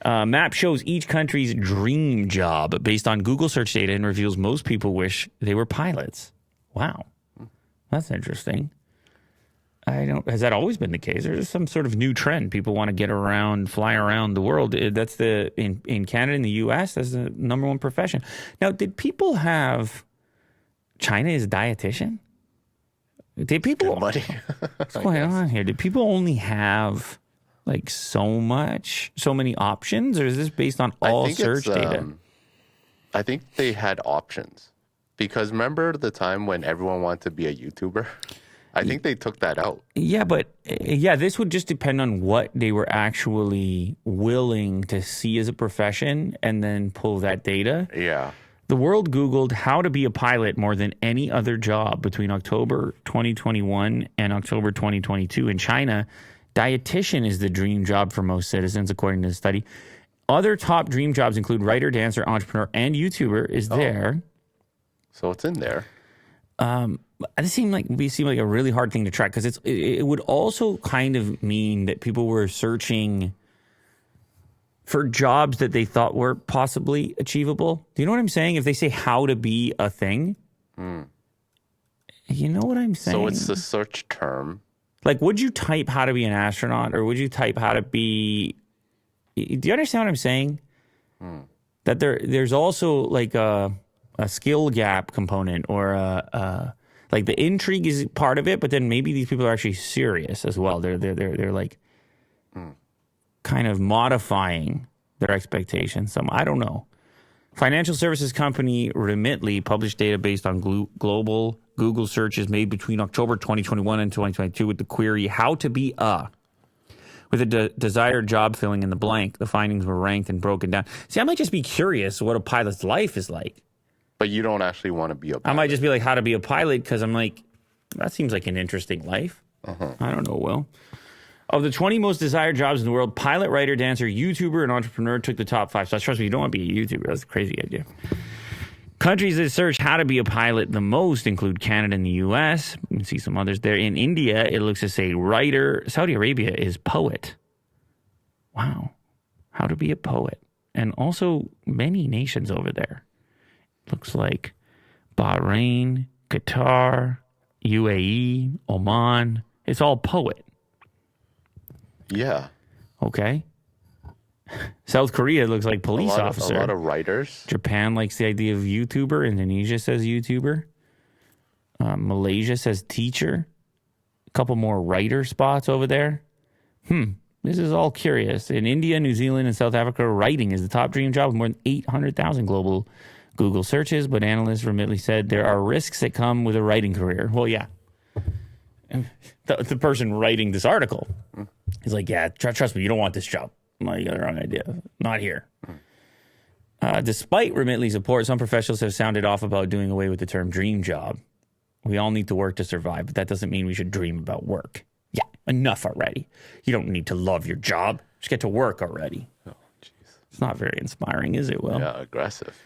Map shows each country's dream job based on Google search data and reveals most people wish they were pilots. Wow. That's interesting. Has that always been the case? Or is some sort of new trend? People want to get around, fly around the world. That's in Canada and the U.S., that's the number one profession. Now, did people have China as a dietitian? Did people... Money. What's going on here? Did people only have... like so many options, or is this based on all search data? I think they had options because remember the time when everyone wanted to be a YouTuber? I think they took that out. Yeah, but this would just depend on what they were actually willing to see as a profession and then pull that data. Yeah. The world Googled how to be a pilot more than any other job between October 2021 and October 2022 in China. Dietitian is the dream job for most citizens, according to the study. Other top dream jobs include writer, dancer, entrepreneur, and YouTuber is there. So it's in there. It seemed like a really hard thing to track because it would also kind of mean that people were searching for jobs that they thought were possibly achievable. Do you know what I'm saying? If they say how to be a thing, you know what I'm saying? So it's the search term. Like, would you type how to be an astronaut or would you type how to be... Do you understand what I'm saying? That there's also like a skill gap component or like the intrigue is part of it, but then maybe these people are actually serious as well. They're like kind of modifying their expectations. I don't know. Financial services company Remitly published data based on global Google searches made between October 2021 and 2022 with the query, how to be with a desired job filling in the blank. The findings were ranked and broken down. See, I might just be curious what a pilot's life is like. But you don't actually want to be a pilot. I might just be like, how to be a pilot, because I'm like, that seems like an interesting life. I don't know, Will. Of the 20 most desired jobs in the world, pilot, writer, dancer, YouTuber, and entrepreneur took the top 5. So trust me, you don't want to be a YouTuber. That's a crazy idea. Countries that search how to be a pilot the most include Canada and the U.S. You can see some others there. In India, it looks to say writer. Saudi Arabia is poet. Wow. How to be a poet. And also many nations over there. Looks like Bahrain, Qatar, UAE, Oman. It's all poet. Yeah. Okay. South Korea looks like police officer. A lot of writers. Japan likes the idea of YouTuber. Indonesia says YouTuber. Malaysia says teacher. A couple more writer spots over there. This is all curious. In India, New Zealand, and South Africa, writing is the top dream job with more than 800,000 global Google searches. But analysts Remitly said there are risks that come with a writing career. Well, yeah. The person writing this article is like, yeah, trust me, you don't want this job. Well, you got the wrong idea. Not here. Despite Remitly's support, some professionals have sounded off about doing away with the term dream job. We all need to work to survive, but that doesn't mean we should dream about work. Yeah, enough already. You don't need to love your job. Just get to work already. Oh, jeez. It's not very inspiring, is it, Will? Yeah, aggressive.